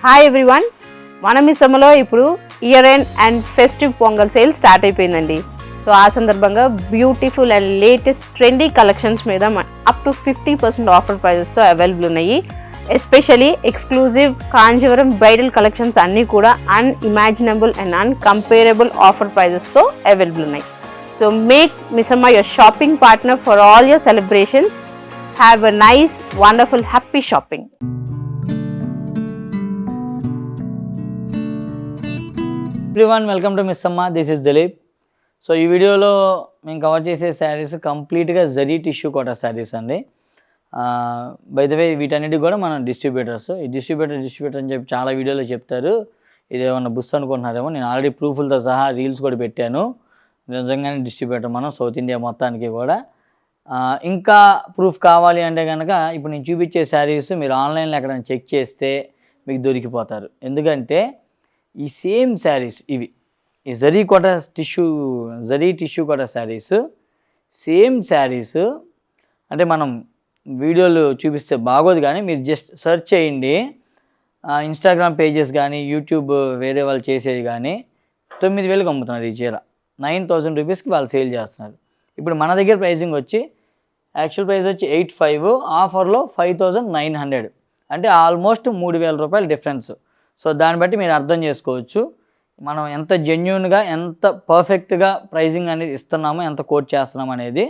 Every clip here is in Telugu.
హాయ్ ఎవ్రీవన్, మన మిస్సమ్మలో ఇప్పుడు year end and festive pongal sale start అయిపోయిందండి. సో ఆ సందర్భంగా beautiful and latest trendy collections మీద అప్ టు 50% ఆఫర్ ప్రైజెస్తో అవైలబుల్ ఉన్నాయి. Especially exclusive Kanjeevaram bridal collections అన్నీ కూడా unimaginable and incomparable offer ప్రైజెస్తో available ఉన్నాయి. So make Missamma your shopping partner for all your celebrations. Have a nice, wonderful, happy shopping. Everyone, welcome to Missamma. This is Dilip. So ఈ వీడియోలో మేము కవర్ చేసే శారీస్ కంప్లీట్గా జరీ టిష్యూ కోటా శారీస్ అండి. బై ద వే వీటన్నిటికి కూడా మనం డిస్ట్రిబ్యూటర్స్. ఈ డిస్ట్రిబ్యూటర్ అని చెప్పి చాలా వీడియోలో చెప్తారు. ఇది ఏమన్నా బుస్ అనుకుంటున్నారేమో. నేను ఆల్రెడీ ప్రూఫ్లతో సహా రీల్స్ కూడా పెట్టాను. నిజంగానే డిస్ట్రిబ్యూటర్ మనం సౌత్ ఇండియా మొత్తానికి కూడా. ఇంకా ప్రూఫ్ కావాలి అంటే కనుక ఇప్పుడు నేను చూపించే శారీస్ మీరు ఆన్లైన్లో ఎక్కడైనా చెక్ చేస్తే మీకు దొరికిపోతారు. ఎందుకంటే ఈ సేమ్ శారీస్ ఇవి ఈ zari tissue Kota saris same saris అంటే మనం వీడియోలు చూపిస్తే బాగోదు, కానీ మీరు జస్ట్ సెర్చ్ చేయండి. ఇన్స్టాగ్రామ్ పేజెస్ కానీ యూట్యూబ్ వేరే వాళ్ళు చేసేది కానీ 9,000కి అమ్ముతున్నారు. ఈ చీర 9,000 రూపీస్కి వాళ్ళు సేల్ చేస్తున్నారు. ఇప్పుడు మన దగ్గర ప్రైసింగ్ వచ్చి యాక్చువల్ ప్రైస్ వచ్చి 8,500, ఆఫర్లో 5,900, అంటే ఆల్మోస్ట్ 3,000 రూపాయలు డిఫరెన్స్. సో దాన్ని బట్టి మీరు అర్థం చేసుకోవచ్చు మనం ఎంత జెన్యూన్గా ఎంత పర్ఫెక్ట్గా ప్రైజింగ్ అనేది ఇస్తున్నామో, ఎంత కోట్ చేస్తున్నామో అనేది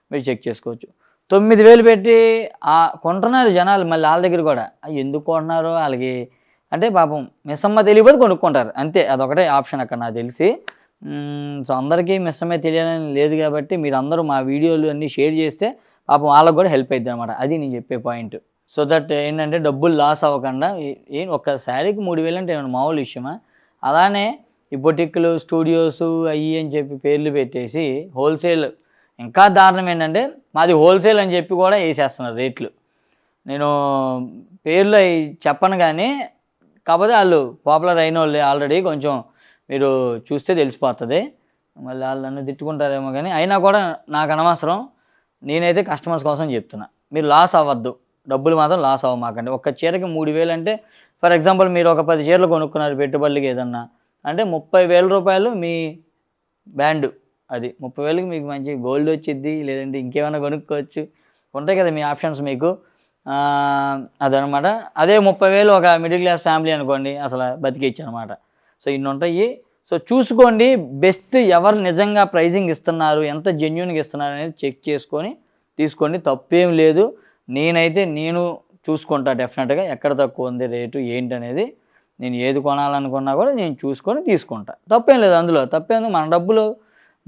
మీరు చెక్ చేసుకోవచ్చు. 9,000 పెట్టి కొంటున్నారు జనాలు. మళ్ళీ వాళ్ళ దగ్గర కూడా ఎందుకు కొంటున్నారో వాళ్ళకి అంటే పాపం మిస్సమ్మ తెలియకపోతే కొనుక్కుంటారు అంతే. అదొకటే ఆప్షన్ అక్కడ నాకు తెలిసి. సో అందరికీ మిస్సమ్మే తెలియాలని లేదు కాబట్టి మీరు అందరూ మా వీడియోలు అన్నీ షేర్ చేస్తే పాపం వాళ్ళకు కూడా హెల్ప్ అవుతుంది అనమాట. అది నేను చెప్పే పాయింట్. సో దట్ ఏంటంటే డబ్బులు లాస్ అవ్వకుండా. ఒక్క శారీకి 3,000 అంటే ఏమన్నా మామూలు విషయమా? అలానే ఈ బొటిక్లు స్టూడియోస్ అయ్యి అని చెప్పి పేర్లు పెట్టేసి హోల్సేల్. ఇంకా దారుణం ఏంటంటే మాది హోల్సేల్ అని చెప్పి కూడా వేసేస్తున్నారు రేట్లు. నేను పేర్లు చెప్పను కానీ కాకపోతే వాళ్ళు పాపులర్ అయిన వాళ్ళే ఆల్రెడీ. కొంచెం మీరు చూస్తే తెలిసిపోతుంది. మళ్ళీ వాళ్ళు నన్ను తిట్టుకుంటారేమో కానీ అయినా కూడా నాకు అనవసరం. నేనైతే కస్టమర్స్ కోసం చెప్తున్నా, మీరు లాస్ అవ్వద్దు. డబ్బులు మాత్రం లాస్ అవ్వమాకండి. ఒక్క చీరకి 3,000 అంటే ఫర్ ఎగ్జాంపుల్ మీరు ఒక 10 చీరలు కొనుక్కున్నారు పెట్టుబడికి ఏదన్నా అంటే 30,000 రూపాయలు మీ బ్యాండ్. అది 30,000కి మీకు మంచి గోల్డ్ వచ్చిద్ది, లేదంటే ఇంకేమైనా కొనుక్కోవచ్చు. ఉంటాయి కదా మీ ఆప్షన్స్ మీకు. అదనమాట. అదే 30,000 ఒక మిడిల్ క్లాస్ ఫ్యామిలీ అనుకోండి, అసలు బతికేచ్చు అనమాట. సో ఇన్ని ఉంటాయి. సో చూసుకోండి బెస్ట్ ఎవరు నిజంగా ప్రైజింగ్ ఇస్తున్నారు, ఎంత జెన్యూన్గా ఇస్తున్నారు అనేది చెక్ చేసుకొని తీసుకోండి. తప్పేం లేదు. నేను చూసుకుంటా డెఫినెట్గా ఎక్కడ తక్కువ ఉంది రేటు ఏంటి అనేది. నేను ఏది కొనాలనుకున్నా కూడా నేను చూసుకొని తీసుకుంటా. తప్పేం లేదు అందులో. తప్పేం మన డబ్బులు.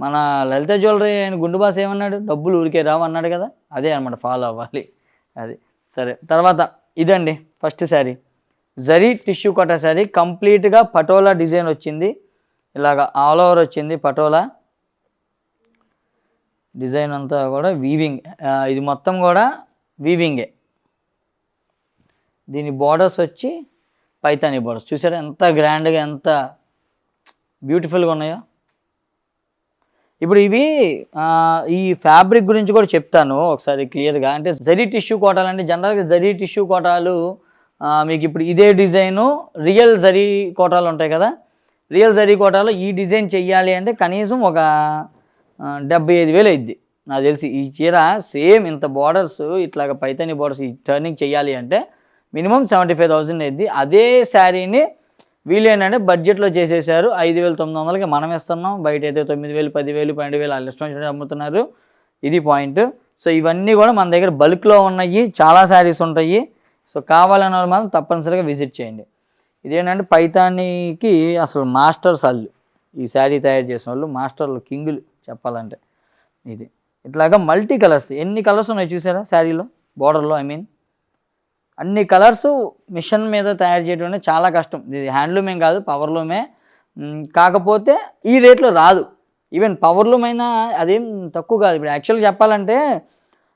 మన లలిత జ్యువెలరీ ఆయన గుండుబాస్ ఏమన్నాడు, డబ్బులు ఊరికే రావు అన్నాడు కదా. అదే అనమాట, ఫాలో అవ్వాలి. అది సరే. తర్వాత ఇదండి first sari, zari tissue Kota sari. కంప్లీట్గా పటోలా డిజైన్ వచ్చింది. ఇలాగా ఆల్ ఓవర్ వచ్చింది పటోలా డిజైన్ అంతా కూడా వీవింగ్. ఇది మొత్తం కూడా వీవింగే. దీని బార్డర్స్ వచ్చి పైతానీ బార్డర్స్. చూసారా ఎంత గ్రాండ్గా ఎంత బ్యూటిఫుల్గా ఉన్నాయో. ఇప్పుడు ఇవి ఈ ఫ్యాబ్రిక్ గురించి కూడా చెప్తాను ఒకసారి క్లియర్గా. అంటే జరీ టిష్యూ కోటాలు అంటే జనరల్గా జరీ టిష్యూ కోటాలు మీకు ఇప్పుడు ఇదే డిజైను రియల్ జరీ కోటాలు ఉంటాయి కదా. రియల్ జరీ కోటాలో ఈ డిజైన్ చెయ్యాలి అంటే కనీసం ఒక 75,000 అయింది నాకు తెలిసి. ఈ చీర సేమ్ ఇంత బార్డర్స్ ఇట్లాగ పైతానీ బార్డర్స్ ఈ టర్నింగ్ చెయ్యాలి అంటే మినిమం 75,000 అయింది. అదే శారీని వీళ్ళు ఏంటంటే బడ్జెట్లో చేసేసారు. 5,900కి మనం ఇస్తున్నాం. బయట అయితే 9,000, 10,000, 12,000 వాళ్ళు ఇష్టం వచ్చినట్టు అమ్ముతున్నారు. ఇది పాయింట్. సో ఇవన్నీ కూడా మన దగ్గర బల్క్లో ఉన్నాయి. చాలా శారీస్ ఉంటాయి. సో కావాలన్న వాళ్ళు మాత్రం తప్పనిసరిగా విజిట్ చేయండి. ఇదేంటంటే పైతానీకి అసలు మాస్టర్స్ వాళ్ళు. ఈ శారీ తయారు చేసిన వాళ్ళు మాస్టర్లు, కింగులు చెప్పాలంటే. ఇది ఇట్లాగా మల్టీ కలర్స్. ఎన్ని కలర్స్ ఉన్నాయి చూసారా శారీలో, బార్డర్లో. అన్ని కలర్స్ మిషన్ మీద తయారు చేయడం చాలా కష్టం. ఇది హ్యాండ్లూమ్ ఏం కాదు, పవర్లూమే. కాకపోతే ఈ రేట్లో రాదు. ఈవెన్ పవర్లూమ్ అయినా అదేం తక్కువ కాదు. ఇప్పుడు యాక్చువల్గా చెప్పాలంటే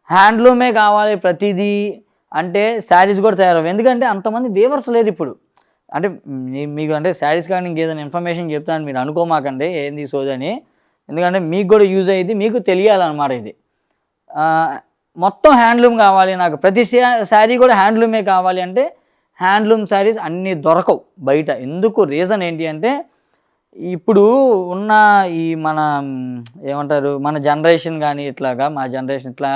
హ్యాండ్లూమే కావాలి ప్రతిదీ అంటే శారీస్ కూడా తయారవు. ఎందుకంటే అంతమంది వేవర్స్ లేదు ఇప్పుడు. అంటే మీకు అంటే శారీస్ కానీ ఇంకేదైనా ఇన్ఫర్మేషన్ చెప్తాను మీరు అనుకోమాకండి ఏంది సోదని. ఎందుకంటే మీకు కూడా యూజ్ అయ్యింది, మీకు తెలియాలన్నమాట. ఇది మొత్తం హ్యాండ్లూమ్ కావాలి నాకు, ప్రతి శారీ కూడా హ్యాండ్లూమే కావాలి అంటే హ్యాండ్లూమ్ శారీస్ అన్నీ దొరకవు బయట. ఎందుకు రీజన్ ఏంటి అంటే ఇప్పుడు ఉన్న ఈ మన ఏమంటారు మన జనరేషన్ కానీ ఇట్లాగా మా జనరేషన్ ఇట్లా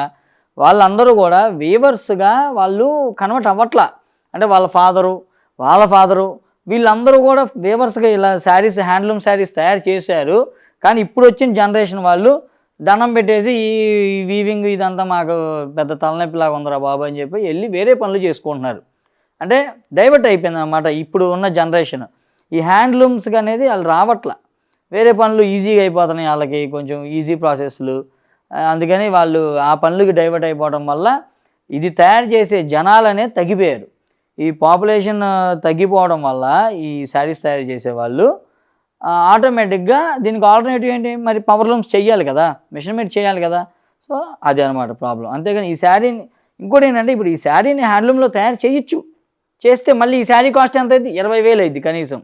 వాళ్ళందరూ కూడా వీవర్స్గా వాళ్ళు కన్వర్ట్ అవ్వట్లా. అంటే వాళ్ళ ఫాదరు వీళ్ళందరూ కూడా వీవర్స్గా ఇలా శారీస్ హ్యాండ్లూమ్ శారీస్ తయారు చేశారు. కానీ ఇప్పుడు వచ్చిన జనరేషన్ వాళ్ళు దండం పెట్టేసి ఈ వీవింగ్ ఇదంతా మాకు పెద్ద తలనొప్పిలాగా ఉందిరా బాబు అని చెప్పి వెళ్ళి వేరే పనులు చేసుకుంటున్నారు. అంటే డైవర్ట్ అయిపోయింది అన్నమాట ఇప్పుడు ఉన్న జనరేషన్. ఈ హ్యాండ్లూమ్స్కి అనేది వాళ్ళు రావట్ల, వేరే పనులు ఈజీగా అయిపోతున్నాయి వాళ్ళకి, కొంచెం ఈజీ ప్రాసెస్లు. అందుకని వాళ్ళు ఆ పనులకి డైవర్ట్ అయిపోవడం వల్ల ఇది తయారు చేసే జనాలు అనేది తగ్గిపోయారు. ఈ పాపులేషన్ తగ్గిపోవడం వల్ల ఈ శారీస్ తయారు చేసేవాళ్ళు ఆటోమేటిక్గా దీనికి ఆల్టర్నేటివ్ ఏంటి, మరి పవర్ లూమ్స్ చేయాలి కదా, మెషర్మెంట్ చేయాలి కదా. సో అది అనమాట ప్రాబ్లం. అంతేగాని ఈ శారీని ఇంకోటి ఏంటంటే ఇప్పుడు ఈ శారీని హ్యాండ్లూమ్లో తయారు చేయొచ్చు, చేస్తే మళ్ళీ ఈ శారీ కాస్ట్ ఎంత అయింది, 20,000 అయింది కనీసం.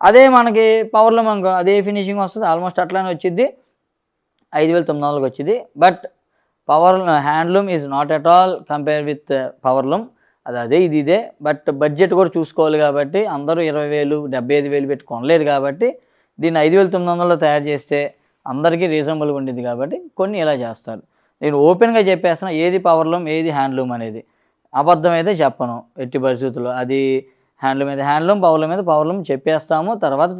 అదే మనకి పవర్లో మనకు అదే ఫినిషింగ్ వస్తుంది, ఆల్మోస్ట్ అట్లానే వచ్చింది, 5,900 వచ్చింది. But power handloom is not at all compare with powerloom. అదే ఇదే. బట్ బడ్జెట్ కూడా చూసుకోవాలి కాబట్టి అందరూ 20,000 75,000 పెట్టి కొనలేరు కాబట్టి దీన్ని 5,900లో తయారు చేస్తే అందరికీ రీజనబుల్గా ఉండేది కాబట్టి కొన్ని ఇలా చేస్తారు. నేను ఓపెన్గా చెప్పేస్తున్నా ఏది పవర్లూమ్ ఏది హ్యాండ్లూమ్ అనేది. అబద్ధం అయితే చెప్పను ఎట్టి పరిస్థితుల్లో. అది హ్యాండ్లూమ్ మీద హ్యాండ్లూమ్, పవర్లూమ్ చెప్పేస్తాము. తర్వాత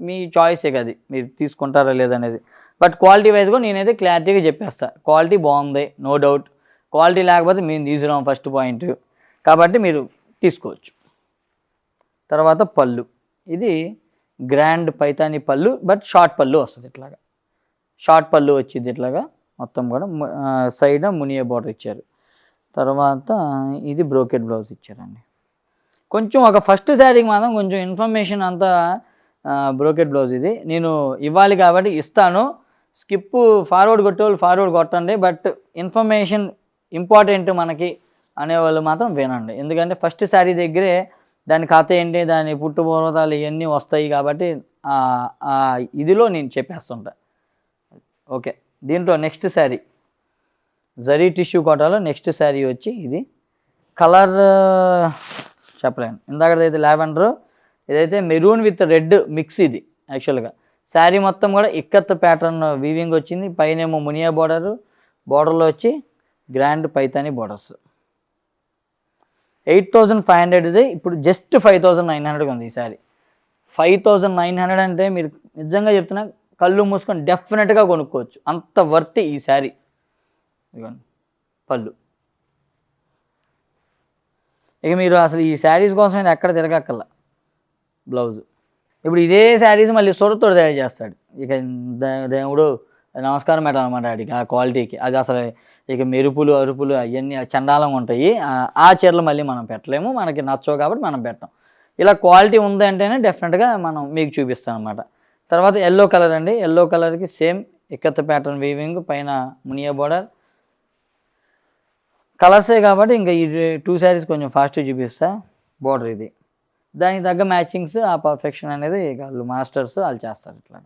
మీ చాయిసే కదా మీరు తీసుకుంటారా లేదనేది. బట్ క్వాలిటీ వైజ్గా నేనైతే క్లారిటీగా చెప్పేస్తాను. క్వాలిటీ బాగుంది, నో డౌట్. క్వాలిటీ లేకపోతే మేము తీసుకురాం ఫస్ట్ పాయింట్, కాబట్టి మీరు తీసుకోవచ్చు. తర్వాత పళ్ళు, ఇది గ్రాండ్ పైతాని పళ్ళు, బట్ షార్ట్ పళ్ళు వస్తుంది. ఇట్లాగా షార్ట్ పళ్ళు వచ్చింది, ఇట్లాగా మొత్తం కూడా సైడ్ మునియా బార్డర్ ఇచ్చారు. తర్వాత ఇది బ్రోకెట్ బ్లౌజ్ ఇచ్చారండి. కొంచెం ఒక ఫస్ట్ శారీకి మాత్రం కొంచెం ఇన్ఫర్మేషన్ అంతా బ్రోకెట్ బ్లౌజ్ ఇది నేను ఇవ్వాలి కాబట్టి ఇస్తాను. స్కిప్ ఫార్వర్డ్ కొట్టేవాళ్ళు ఫార్వర్డ్ కొట్టండి, బట్ ఇన్ఫర్మేషన్ ఇంపార్టెంట్ మనకి అనేవాళ్ళు మాత్రం వినండి. ఎందుకంటే ఫస్ట్ శారీ దగ్గరే దాని కథ ఏంటి, దాని పుట్టుపూర్వతాలు ఇవన్నీ వస్తాయి కాబట్టి ఇదిలో నేను చెప్పేస్తుంటా. ఓకే, దీంట్లో నెక్స్ట్ శారీ జరీ టిష్యూ కోటాలో నెక్స్ట్ శారీ వచ్చి ఇది కలర్ చెప్పలేను. ఇందాకదైతే లావెండర్, ఇదైతే మెరూన్ విత్ రెడ్ మిక్స్. ఇది యాక్చువల్గా శారీ మొత్తం కూడా ఇక్కత్ ప్యాటర్న్ వీవింగ్ వచ్చింది. పైనేమో మునియా బార్డర్లో వచ్చి గ్రాండ్ పైతాని బార్డర్స్. 8,500 ఇది, ఇప్పుడు జస్ట్ 5,900 ఉంది ఈ శారీ. 5,900 అంటే మీరు నిజంగా చెప్తున్నా కళ్ళు మూసుకొని డెఫినెట్గా కొనుక్కోవచ్చు, అంత వర్త్ ఈ శారీ. ఇదిగోండి పళ్ళు. ఇక మీరు అసలు ఈ శారీస్ కోసం అయితే ఎక్కడ తిరగక్కల్లా. బ్లౌజ్ ఇప్పుడు ఇదే శారీస్ మళ్ళీ సొరతోడు తయారు చేస్తాడు. ఇక దేవుడు నమస్కారం పెట్టాలి అనమాట వాడికి, ఆ క్వాలిటీకి. అది అసలు ఇక మెరుపులు అరుపులు అవన్నీ చండాలంగా ఉంటాయి. ఆ చీరలు మళ్ళీ మనం పెట్టలేము, మనకి నచ్చవు కాబట్టి మనం పెట్టాం. ఇలా క్వాలిటీ ఉంది అంటేనే డెఫినెట్గా మనం మీకు చూపిస్తాం అనమాట. తర్వాత ఎల్లో కలర్ అండి. ఎల్లో కలర్కి సేమ్ ఇక్కత్ ప్యాటర్న్ వీవింగ్, పైన మునియా బార్డర్. కలర్సే కాబట్టి ఇంకా ఈ 2 శారీస్ కొంచెం ఫాస్ట్గా చూపిస్తా. బార్డర్ ఇది, దానికి తగ్గ మ్యాచింగ్స్, ఆ పర్ఫెక్షన్ అనేది వాళ్ళు మాస్టర్స్ వాళ్ళు చేస్తారు ఇట్లా.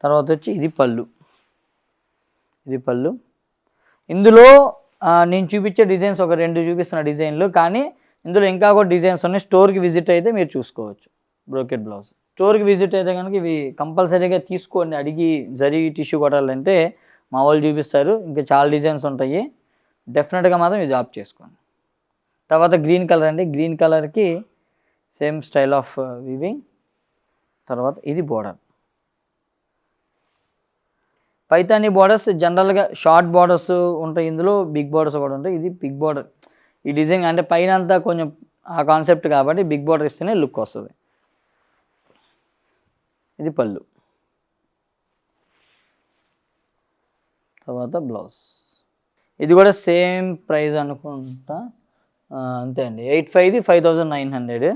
తర్వాత వచ్చి ఇది పళ్ళు. ఇది పళ్ళు. ఇందులో నేను చూపించే డిజైన్స్ ఒక 2 చూపిస్తున్న డిజైన్లు, కానీ ఇందులో ఇంకా కూడా డిజైన్స్ ఉన్నాయి. స్టోర్కి విజిట్ అయితే మీరు చూసుకోవచ్చు. బ్రోకెట్ బ్లౌజ్ స్టోర్కి విజిట్ అయితే కనుక ఇవి కంపల్సరీగా తీసుకోండి. అడిగి జరీ టిష్యూ కొట్టాలంటే మా వాళ్ళు చూపిస్తారు. ఇంకా చాలా డిజైన్స్ ఉంటాయి, డెఫినెట్గా మాత్రం ఇది ఆప్ చేసుకోండి. తర్వాత గ్రీన్ కలర్ అండి. గ్రీన్ కలర్కి సేమ్ స్టైల్ ఆఫ్ వీవింగ్. తర్వాత ఇది బోర్డర్. పైతాని బోర్డర్స్ జనరల్గా షార్ట్ బోర్డర్స్ ఉంటాయి, ఇందులో బిగ్ బోర్డర్స్ కూడా ఉంటాయి. ఇది బిగ్ బోర్డర్. ఈ డిజైన్ అంటే పైన అంతా కొంచెం ఆ కాన్సెప్ట్ కాబట్టి బిగ్ బోర్డర్ ఇస్తేనే లుక్ వస్తుంది. ఇది పళ్ళు. తర్వాత బ్లౌజ్. ఇది కూడా సేమ్ ప్రైస్ అనుకుంటా, అంతే అండి. 8,500 5,900.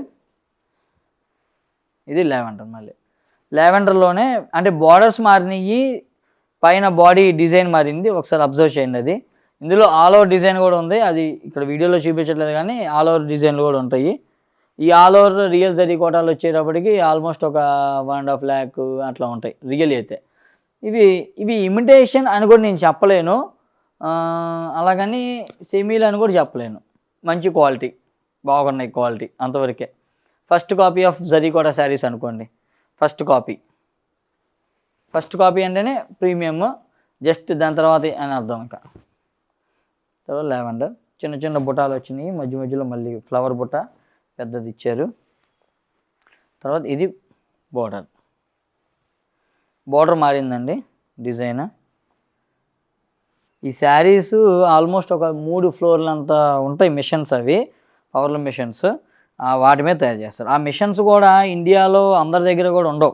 ఇది లావెండర్. మళ్ళీ లావెండర్లోనే అంటే బార్డర్స్ మారినాయి, పైన బాడీ డిజైన్ మారింది, ఒకసారి అబ్జర్వ్ చేయండి. అది ఇందులో ఆల్ ఓవర్ డిజైన్ కూడా ఉంది, అది ఇక్కడ వీడియోలో చూపించట్లేదు కానీ ఆల్ ఓవర్ డిజైన్లు కూడా ఉంటాయి. ఈ ఆల్ ఓవర్ రియల్ జరీ కోటాలు వచ్చేటప్పటికి ఆల్మోస్ట్ ఒక 1.5 lakh అట్లా ఉంటాయి రియల్ అయితే. ఇవి ఇమిటేషన్ అని కూడా నేను చెప్పలేను, అలాగని సెమీలు అని కూడా చెప్పలేను. మంచి క్వాలిటీ, బాగున్నాయి క్వాలిటీ అంతవరకే. First copy of zari kota saris అనుకోండి. ఫస్ట్ కాపీ అంటేనే ప్రీమియం, జస్ట్ దాని తర్వాత అని అర్థం. ఇంకా తర్వాత లావెండర్, చిన్న చిన్న బుటాలు వచ్చినాయి, మధ్య మధ్యలో మళ్ళీ ఫ్లవర్ బుట్ట పెద్దది ఇచ్చారు. తర్వాత ఇది బోర్డర్ మారిందండి డిజైన్. ఈ శారీస్ ఆల్మోస్ట్ ఒక 3 ఫ్లోర్లంతా ఉంటాయి మిషన్స్, అవి పవర్ల మిషన్స్, వాటి మీద తయారు చేస్తారు. ఆ మిషన్స్ కూడా ఇండియాలో అందరి దగ్గర కూడా ఉండవు.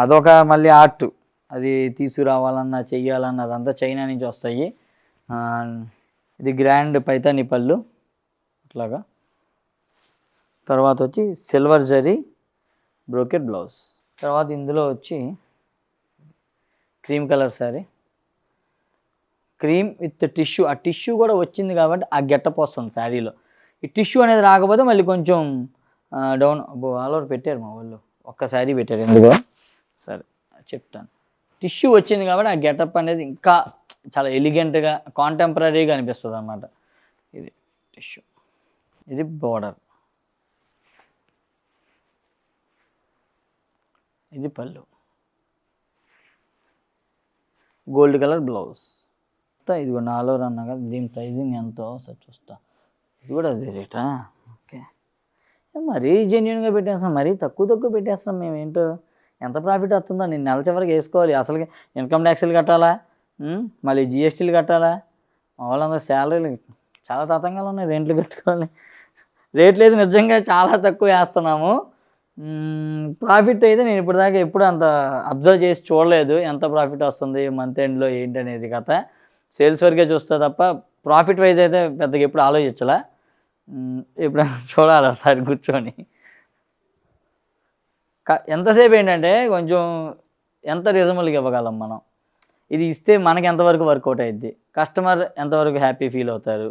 అదొక మళ్ళీ ఆర్ట్, అది తీసుకురావాలన్నా చెయ్యాలన్నా అదంతా చైనా నుంచి వస్తాయి. ఇది గ్రాండ్ పైతాని పళ్ళు అట్లాగా. తర్వాత వచ్చి సిల్వర్ జరీ బ్రోకెట్ బ్లౌజ్. తర్వాత ఇందులో వచ్చి cream colour sari, cream with tissue. ఆ టిష్యూ కూడా వచ్చింది కాబట్టి ఆ గెటప్ వస్తుంది శారీలో. ఈ టిష్యూ అనేది రాకపోతే మళ్ళీ కొంచెం డౌన్. ఆల్ ఓవర్ పెట్టారు మా వాళ్ళు, ఒక్క శారీ పెట్టారు ఎందుకో, సరే చెప్తాను. టిష్యూ వచ్చింది కాబట్టి ఆ గెటప్ అనేది ఇంకా చాలా ఎలిగెంట్గా కాంటెంపరీగా అనిపిస్తుంది అన్నమాట. ఇది టిష్యూ, ఇది బోర్డర్, ఇది పళ్ళు, గోల్డ్ కలర్ బ్లౌజ్. ఇది కూడా ఆల్ ఓవర్ అన్నా కదా. దీని ప్రైజింగ్ ఎంతో సార్ చూస్తా. ఇది కూడా అదే రేటా? ఓకే, మరీ జెన్యున్గా పెట్టేస్తాం, మరీ తక్కువ పెట్టేస్తాం మేము. ఏంటో ఎంత ప్రాఫిట్ వస్తుందో నేను నెల చివరికి వేసుకోవాలి. అసలుకి ఇన్కమ్ ట్యాక్స్లు కట్టాలా, మళ్ళీ జిఎస్టీలు కట్టాలా, మా వాళ్ళందరూ శాలరీలు చాలా తతంగాలు ఉన్నాయి, రెంట్లు కట్టుకోవాలి. రేట్లు అయితే నిజంగా చాలా తక్కువ వేస్తున్నాము. ప్రాఫిట్ అయితే నేను ఇప్పటిదాకా ఎప్పుడు అంత అబ్జర్వ్ చేసి చూడలేదు, ఎంత ప్రాఫిట్ వస్తుంది మంత్ ఎండ్లో ఏంటనేది కథ. సేల్స్ వరకే చూస్తా తప్ప ప్రాఫిట్ వైజ్ అయితే పెద్దగా ఎప్పుడు ఆలోచించలే. ఎప్పుడైనా చూడాలి ఒకసారి కూర్చొని. ఎంతసేపు ఏంటంటే కొంచెం ఎంత రీజనబుల్గా ఇవ్వగలం మనం, ఇది ఇస్తే మనకి ఎంతవరకు వర్కౌట్ అయ్యిద్ది, కస్టమర్ ఎంతవరకు హ్యాపీ ఫీల్ అవుతారు.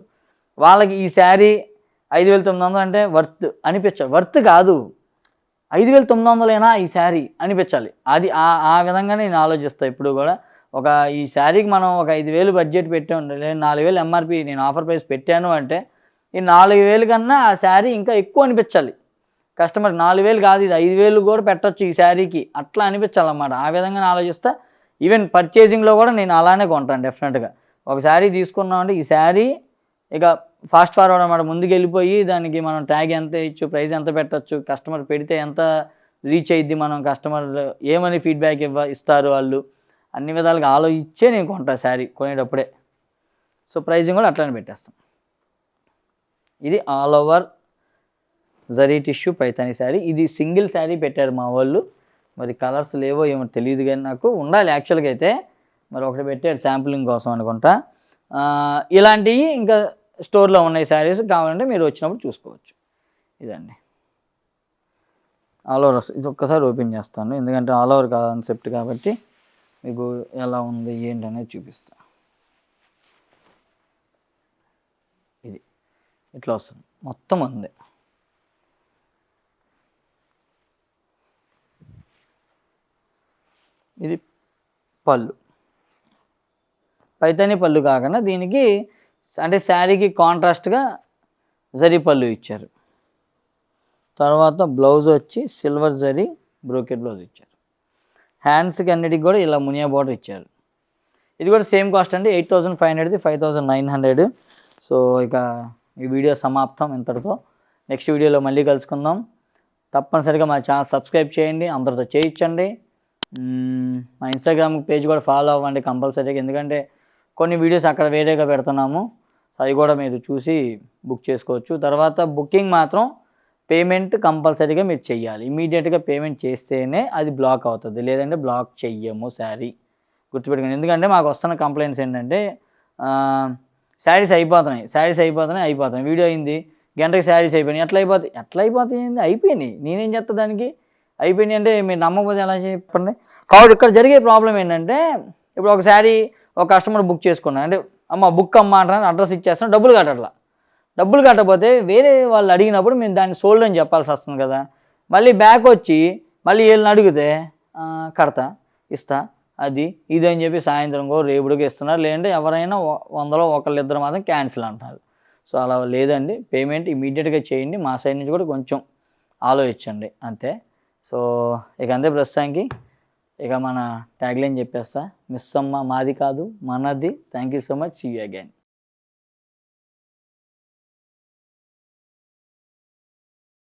వాళ్ళకి ఈ శారీ 5,900 అంటే వర్త్ అనిపించాలి. వర్త్ కాదు, 5,900 ఈ శారీ అనిపించాలి. అది ఆ విధంగానే నేను ఆలోచిస్తాను ఇప్పుడు కూడా. ఈ శారీకి మనం ఒక 5,000 బడ్జెట్ పెట్టాం, లేదా 4,000 ఎంఆర్పి నేను ఆఫర్ ప్రైస్ పెట్టాను అంటే ఈ 4,000 కన్నా ఆ శారీ ఇంకా ఎక్కువ అనిపించాలి కస్టమర్. 4,000 కాదు, ఇది 5,000 కూడా పెట్టచ్చు ఈ శారీకి, అట్లా అనిపించాలన్నమాట. ఆ విధంగా ఆలోచిస్తా. ఈవెన్ పర్చేసింగ్లో కూడా నేను అలానే కొంటాను డెఫినెట్గా. ఒక శారీ తీసుకున్నామంటే ఈ శారీ ఇక ఫాస్ట్ ఫార్వర్డ్ అన్నమాట, ముందుకు వెళ్ళిపోయి దానికి మనం ట్యాగ్ ఎంత ఇచ్చు, ప్రైస్ ఎంత పెట్టచ్చు, కస్టమర్ పెడితే ఎంత రీచ్ అయ్యిద్ది, మనం కస్టమర్ ఏమని ఫీడ్బ్యాక్ ఇస్తారు వాళ్ళు, అన్ని విధాలుగా ఆలోచించే నేను కొంటా శారీ కొనేటప్పుడే. సో ప్రైజింగ్ కూడా అట్లానే పెట్టేస్తాం. ఇది all over zari tissue Paithani sari. ఇది సింగిల్ శారీ పెట్టారు మా వాళ్ళు, మరి కలర్స్ లేవో ఏమో తెలియదు కానీ నాకు ఉండాలి యాక్చువల్గా అయితే, మరి ఒకటి పెట్టారు శాంపులింగ్ కోసం అనుకుంటా. ఇలాంటివి ఇంకా స్టోర్లో ఉన్నాయి శారీస్, కావాలంటే మీరు వచ్చినప్పుడు చూసుకోవచ్చు. ఇదండి ఆల్ ఓవర్. ఇది ఒక్కసారి ఓపెన్ చేస్తాను ఎందుకంటే ఆల్ ఓవర్ కాన్సెప్ట్ కాబట్టి మీకు ఎలా ఉంది ఏంటనేది చూపిస్తాను. ఇది ఇట్లా వస్తుంది మొత్తం ఉంది. ఇది పళ్ళు, పైతాని పళ్ళు కాకుండా దీనికి అంటే శారీకి కాంట్రాస్ట్గా జరీ పళ్ళు ఇచ్చారు. తర్వాత బ్లౌజ్ వచ్చి సిల్వర్ జరీ బ్రోకెట్ బ్లౌజ్ ఇచ్చారు. హ్యాండ్స్కి అన్నిటికి కూడా ఇలా మునియా బార్డర్ ఇచ్చారు. ఇది కూడా సేమ్ కాస్ట్ అండి, 8,500ది 5,900. సో ఇక ఈ వీడియో సమాప్తం ఇంతటితో. నెక్స్ట్ వీడియోలో మళ్ళీ కలుసుకుందాం. తప్పనిసరిగా మా ఛానల్ సబ్స్క్రైబ్ చేయండి, అందరితో చేయించండి. మా ఇన్స్టాగ్రామ్ పేజ్ కూడా ఫాలో అవ్వండి కంపల్సరీగా, ఎందుకంటే కొన్ని వీడియోస్ అక్కడ వేరేగా పెడుతున్నాము, అవి కూడా మీరు చూసి బుక్ చేసుకోవచ్చు. తర్వాత బుకింగ్ మాత్రం పేమెంట్ కంపల్సరీగా మీరు చెయ్యాలి. ఇమీడియట్గా పేమెంట్ చేస్తేనే అది బ్లాక్ అవుతుంది, లేదంటే బ్లాక్ చెయ్యము శారీ. గుర్తుపెట్టుకోండి. ఎందుకంటే మాకు వస్తున్న కంప్లైంట్స్ ఏంటంటే శారీస్ అయిపోతున్నాయి, వీడియో అయింది గంటకి శారీస్ అయిపోయినాయి, ఎట్లా అయిపోతాయి అయిపోయినాయి, నేనేం చేస్తా దానికి. అయిపోయినాయి అంటే మీరు నమ్మకపోతే ఎలా చెప్పండి. కాబట్టి ఇక్కడ జరిగే ప్రాబ్లం ఏంటంటే, ఇప్పుడు ఒక శారీ ఒక కస్టమర్ బుక్ చేసుకున్నాను అంటే బుక్ అంటారు, అడ్రస్ ఇచ్చేస్తాను, డబ్బులు కట్టకపోతే వేరే వాళ్ళు అడిగినప్పుడు మేము దాన్ని సోల్డ్ అని చెప్పాల్సి వస్తుంది కదా. మళ్ళీ బ్యాక్ వచ్చి మళ్ళీ వీళ్ళని అడిగితే కడతా ఇస్తా అది ఇది అని చెప్పి సాయంత్రం రేపుడికి ఇస్తున్నారు, లేదంటే ఎవరైనా 100లో 1-2 మాత్రం క్యాన్సిల్ అంటున్నారు. సో అలా లేదండి, పేమెంట్ ఇమీడియట్గా చేయండి, మా సైడ్ నుంచి కూడా కొంచెం ఆలోచించండి అంతే. సో ఇక అంతే ప్రస్తుతానికి. ఇక మన ట్యాగ్లైన్ చెప్పేస్తా, మిస్ అమ్మ మాది కాదు మనది. Thank you so much, see you again.